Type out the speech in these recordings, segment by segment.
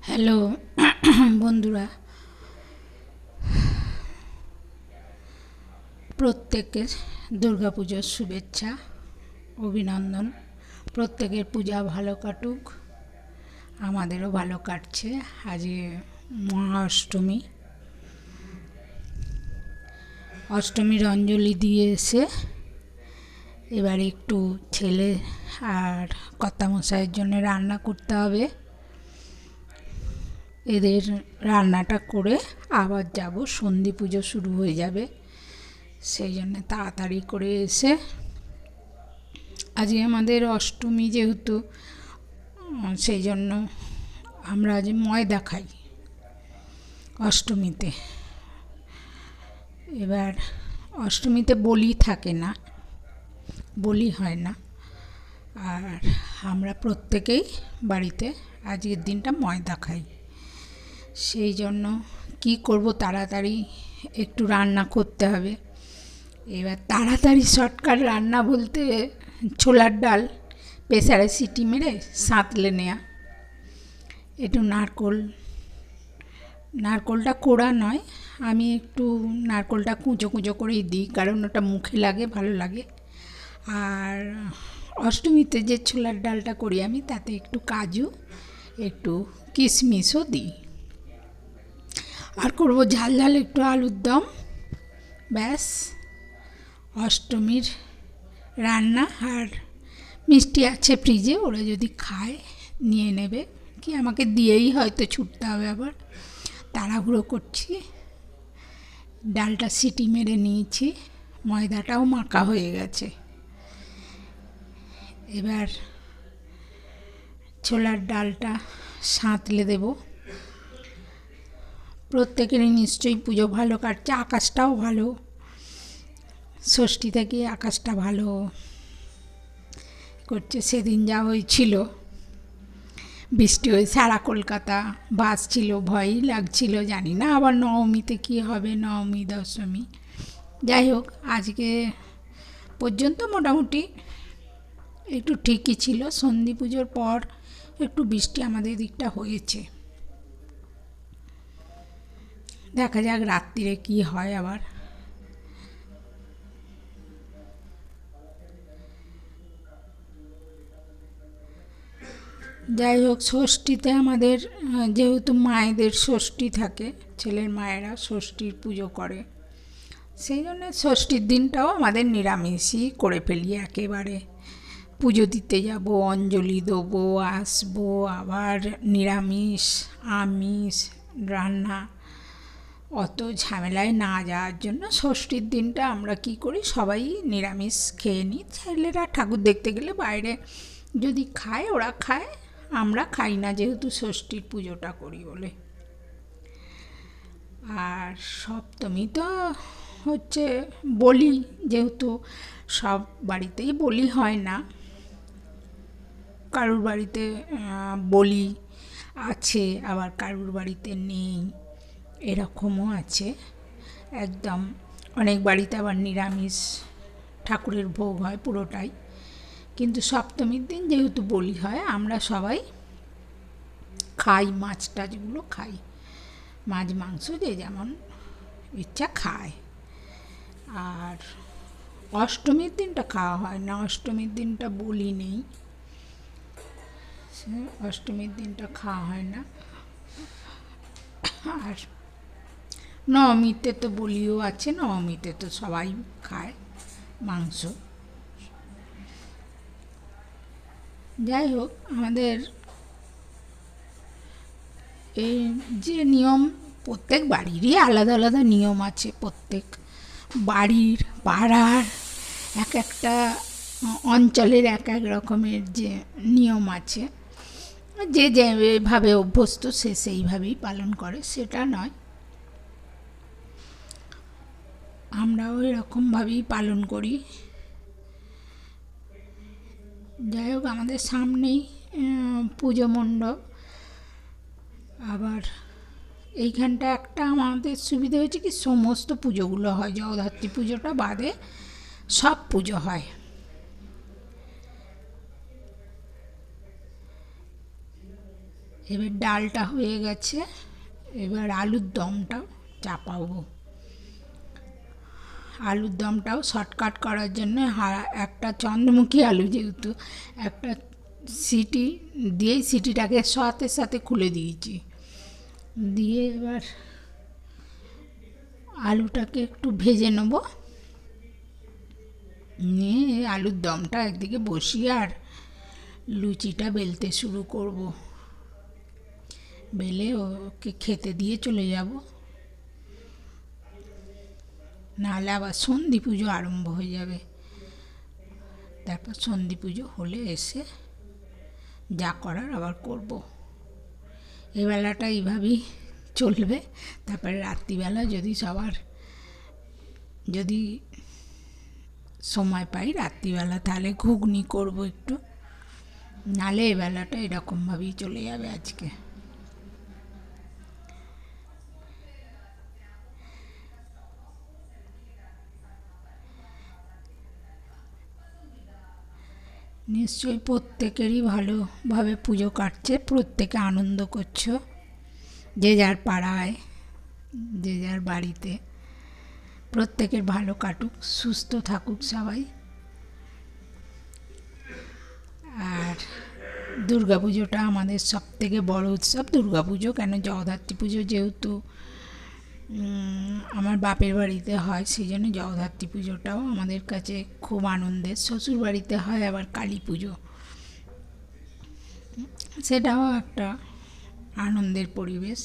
Hello বন্ধুরা, প্রত্যেকের দুর্গাপুজোর শুভেচ্ছা, অভিনন্দন। প্রত্যেকের পূজা ভালো কাটুক, আমাদেরও ভালো কাটছে। আজকে মহা অষ্টমী, অষ্টমীর অঞ্জলি দিয়ে এসে এবার একটু ছেলে আর কর্তামশাইয়ের জন্য রান্না করতে হবে। এদের রান্নাটা করে আবার যাব, সন্ধি পুজো শুরু হয়ে যাবে। সেই জন্য তাড়াতাড়ি করে এসে, আজকে আমাদের অষ্টমী যেহেতু, সেই জন্য আমরা আজ ময়দা খাই অষ্টমীতে। এবার অষ্টমীতে বলি থাকে না, বলি হয় না, আর আমরা প্রত্যেকেই বাড়িতে আজকের দিনটা ময়দা খাই। সেই জন্য কি করব, তাড়াতাড়ি একটু রান্না করতে হবে। এবার তাড়াতাড়ি শর্টকাট রান্না বলতে ছোলার ডাল প্রেসারে সিটি মেরে সাঁতলে নেওয়া, একটু নারকোলটা কোড়া নয়, আমি একটু নারকোলটা কুঁচো কুঁচো করেই দিই, কারণ ওটা মুখে লাগে, ভালো লাগে। আর অষ্টমীতে যে ছোলার ডালটা করি আমি, তাতে একটু কাজু, একটু কিশমিশও দিই। আর করব ঝাল ঝাল একটু আলুর দম। ব্যাস, অষ্টমীর রান্না। আর মিষ্টি আছে ফ্রিজে, ওরা যদি খায় নিয়ে নেবে, কি আমাকে দিয়েই হয়তো ছুটতে হবে। আবার তাড়াহুড়ো করছি। ডালটা সিটি মেরে নিয়েছি, ময়দাটাও মাখা হয়ে গেছে। এবার ছোলার ডালটা সাঁতলে দেব। প্রত্যেকেরই নিশ্চয়ই পুজো ভালো কাটছে, আকাশটাও ভালো। ষষ্ঠী থেকে আকাশটা ভালো করছে। সেদিন যা হয়েছিল, বৃষ্টি হয়ে সারা কলকাতা ভাসছিল, ভয়ই লাগছিল, জানি না আবার নবমীতে কী হবে, নবমী দশমী। যাই হোক, আজকে পর্যন্ত মোটামুটি একটু ঠিকই ছিল। সন্ধি পুজোর পর একটু বৃষ্টি আমাদের দিকটা হয়েছে। দেখা যাক রাত্রিরে কি হয় আবার। যাই হোক, ষষ্ঠীতে আমাদের যেহেতু মায়েদের ষষ্ঠী থাকে, ছেলের মায়েরা ষষ্ঠীর পুজো করে, সেই জন্য ষষ্ঠীর দিনটাও আমাদের নিরামিষই করে ফেলি একেবারে। পুজো দিতে যাব, অঞ্জলি দেবো, আসবো, আবার নিরামিষ আমিষ রান্না, অত ঝামেলায় না যাওয়ার জন্য ষষ্ঠীর দিনটা আমরা কি করি, সবাই নিরামিষ খেয়ে নিই। ছেলেরা ঠাকুর দেখতে গেলে বাইরে যদি খায়, ওরা খায়, আমরা খাই না, যেহেতু ষষ্ঠীর পুজোটা করি বলে। আর সপ্তমী তো হচ্ছে বলি, যেহেতু সব বাড়িতেই বলি হয় না, কারুর বাড়িতে বলি আছে, আবার কারুর বাড়িতে নেই, এরকমও আছে। একদম অনেক বাড়িতে আবার নিরামিষ ঠাকুরের ভোগ হয় পুরোটাই। কিন্তু সপ্তমীর দিন যেহেতু বলি হয়, আমরা সবাই খাই, মাছ টাছগুলো খাই, মাছ মাংস যে যেমন ইচ্ছা খায়। আর অষ্টমীর দিনটা খাওয়া হয় না, অষ্টমীর দিনটা বলি নেই, অষ্টমীর দিনটা খাওয়া হয় না। আর নবমীতে তো বলিও আছে, নবমীতে তো সবাই খায় মাংস। যাই হোক, আমাদের এই যে নিয়ম, প্রত্যেক বাড়িরই আলাদা আলাদা নিয়ম আছে। প্রত্যেক বাড়ির, পাড়ার, এক একটা অঞ্চলের এক এক রকমের যে নিয়ম আছে, যে যেভাবে অভ্যস্ত সে সেইভাবেই পালন করে, সেটা নয়, আমরাও এরকমভাবেই পালন করি। যাই হোক, আমাদের সামনেই পুজো মণ্ডপ। আবার এইখানটা একটা আমাদের সুবিধা হয়েছে কি, সমস্ত পুজোগুলো হয়, জগদ্ধাত্রী পুজোটা বাদে সব পুজো হয়। এবার ডালটা হয়ে গেছে, এবার আলুর দমটা চাপাবো। আলুর দমটাও শর্টকাট করার জন্য একটা চন্দ্রমুখী আলু, যেহেতু একটা সিটি দিয়েই সিটিটাকে সাথে সাথে খুলে দিয়েছি। দিয়ে এবার আলুটাকে একটু ভেজে নেব, নিয়ে আলুর দমটা একদিকে বসিয়ে আর লুচিটা বেলতে শুরু করব। বেলে ওকে খেতে দিয়ে চলে যাব, নাহলে আবার সন্ধি পুজো আরম্ভ হয়ে যাবে। তারপর সন্ধি পুজো হলে এসে যা করার আবার করব। এই বেলাটা এইভাবেই চলবে। তারপরে রাত্রিবেলা যদি সময় পাই রাত্রিবেলা, তাহলে ঘুগনি করব একটু, নাহলে এই বেলাটা এরকমভাবেই চলে যাবে আজকে। নিশ্চয়ই প্রত্যেকেরই ভালোভাবে পুজো কাটছে, প্রত্যেকে আনন্দ করছো, যে যার পাড়ায়, যে যার বাড়িতে। প্রত্যেকের ভালো কাটুক, সুস্থ থাকুক সবাই। আর দুর্গাপুজোটা আমাদের সবথেকে বড় উৎসব দুর্গাপুজো। কেন, জগদ্ধাত্রী পুজো যেহেতু আমার বাপের বাড়িতে হয়, সেই জন্য জগদ্ধাত্রী পুজোটাও আমাদের কাছে খুব আনন্দের। শ্বশুর বাড়িতে হয় আবার কালী পুজো, সেটাও একটা আনন্দের পরিবেশ।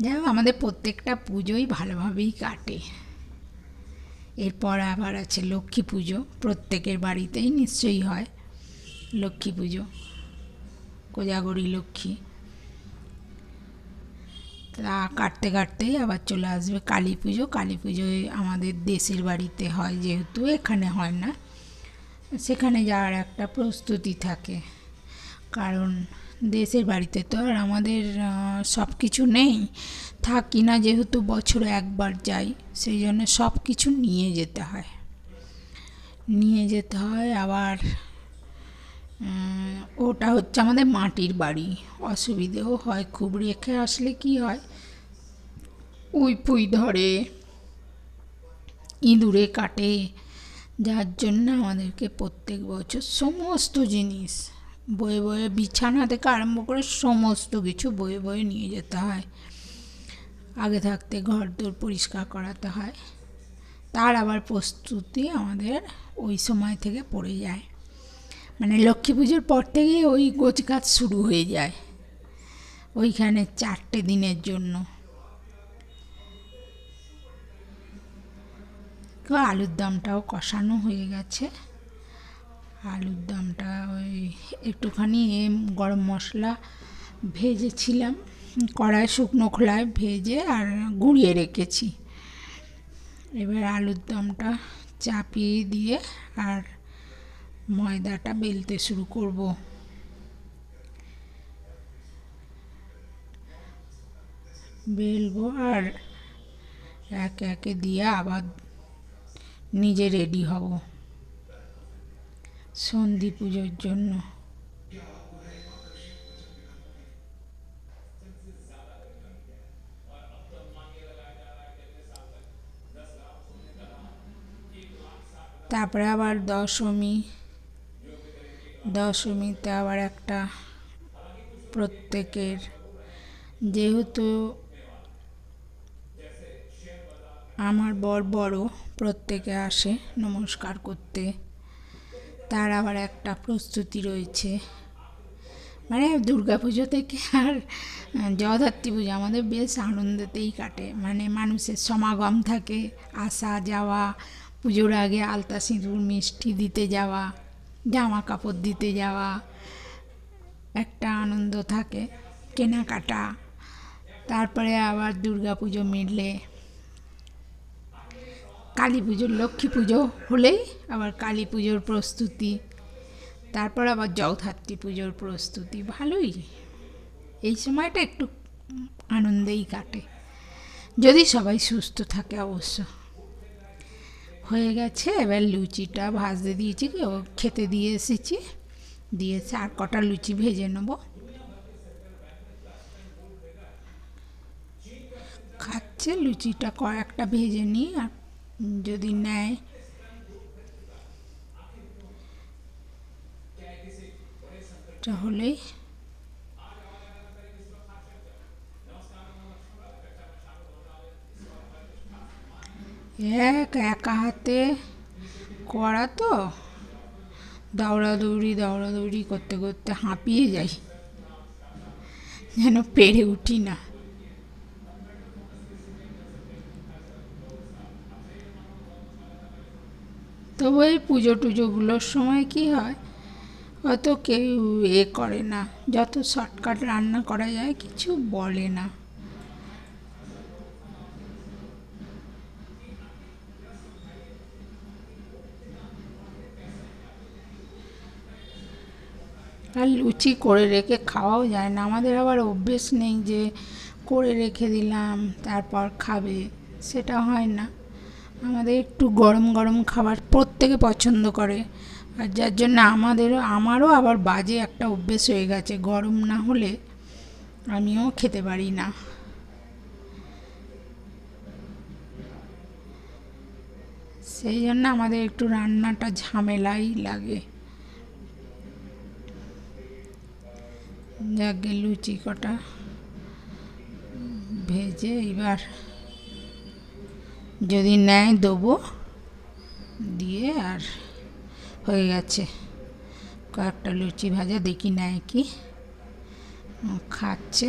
যাই হোক, আমাদের প্রত্যেকটা পুজোই ভালোভাবেই কাটে। এরপর আবার আছে লক্ষ্মী পুজো, প্রত্যেকের বাড়িতেই নিশ্চয়ই হয় লক্ষ্মী পুজো, কোজাগরী লক্ষ্মী। তা কাটতে কাটতেই আবার চলে আসবে কালী পুজো। কালী পুজোয় আমাদের দেশের বাড়িতে হয়, যেহেতু এখানে হয় না, সেখানে যাওয়ার একটা প্রস্তুতি থাকে। কারণ দেশের বাড়িতে তো আর আমাদের সব কিছু নেই, থাকি না, যেহেতু বছরে একবার যাই, সেই জন্য সব কিছু নিয়ে যেতে হয়। আবার ওটা হচ্ছে আমাদের মাটির বাড়ি, অসুবিধেও হয় খুব। রেখে আসলে কি হয়, উই ধরে, ইঁদুরে কাটে, যার জন্য আমাদেরকে প্রত্যেক বছর সমস্ত জিনিস বয়ে বয়ে, বিছানা থেকে আরম্ভ করে সমস্ত কিছু বয়ে বয়ে নিয়ে যেতে হয়। আগে থাকতে ঘরদোর পরিষ্কার করাতে হয়, তার আবার প্রস্তুতি আমাদের ওই সময় থেকে পড়ে যায়। মানে লক্ষ্মী পুজোর পর থেকেই ওই গোছগাছ শুরু হয়ে যায়, ওইখানে 4টে দিনের জন্য। আলুর দমটাও কষানো হয়ে গেছে। আলুর দমটা ওই একটুখানি গরম মশলা ভেজেছিলাম কড়াই, শুকনো খোলায় ভেজে আর গুঁড়িয়ে রেখেছি। এবার আলুর দমটা চাপিয়ে দিয়ে আর ময়দাটা বেলতে শুরু করব। বেলবো আর একে একে দিয়ে আবার নিজে রেডি হব সন্ধি পুজোর জন্য। তারপরে আবার দশমীতে আবার একটা প্রত্যেকের, যেহেতু আমার বড় প্রত্যেকে আসে নমস্কার করতে, তার আবার একটা প্রস্তুতি রয়েছে। মানে দুর্গাপুজো থেকে আর জগদ্ধাত্রী পুজো আমাদের বেশ আনন্দেতেই কাটে। মানে মানুষের সমাগম থাকে, আসা যাওয়া, পুজোর আগে আলতা সিঁদুর মিষ্টি দিতে যাওয়া, জামা কাপড় দিতে যাওয়া, একটা আনন্দ থাকে, কেনাকাটা। তারপরে আবার দুর্গাপুজো মিটলে কালী পুজোর, লক্ষ্মী পুজো হলেই আবার কালী পুজোর প্রস্তুতি, তারপর আবার জগদ্ধাত্রী পুজোর প্রস্তুতি। ভালোই, এই সময়টা একটু আনন্দেই কাটে, যদি সবাই সুস্থ থাকে অবশ্য। হয়ে গেছে, এবার লুচিটা ভাজতে দিয়েছি, খেতে দিয়ে এসেছি, দিয়েছে আর কটা লুচি ভেজে নেব। খাচ্ছে। লুচিটা কয়েকটা ভেজে নিই, আর যদি নেয় হলেই একা হাতে করা তো, দৌড়াদৌড়ি করতে করতে হাঁপিয়ে যাই, যেন পেরে উঠি না। তবু এই পুজো টুজোগুলোর সময় কি হয়, অত কেউ করে না, যত শর্টকাট রান্না করা যায় কিছু বলে না। আর লুচি করে রেখে খাওয়াও যায় না, আমাদের আবার অভ্যেস নেই যে করে রেখে দিলাম তারপর খাবে, সেটা হয় না। আমাদের একটু গরম গরম খাবার প্রত্যেকে পছন্দ করে, আর যার জন্য আমারও আবার বাজে একটা অভ্যেস হয়ে গেছে, গরম না হলে আমিও খেতে পারি না। সেই জন্য আমাদের একটু রান্নাটা ঝামেলাই লাগে। যাকে লুচি কটা ভেজে এবার যদি নেয় দেবো, দিয়ে আর হয়ে গেছে। কয়েকটা লুচি ভাজা, দেখি নেয় কি, খাচ্ছে।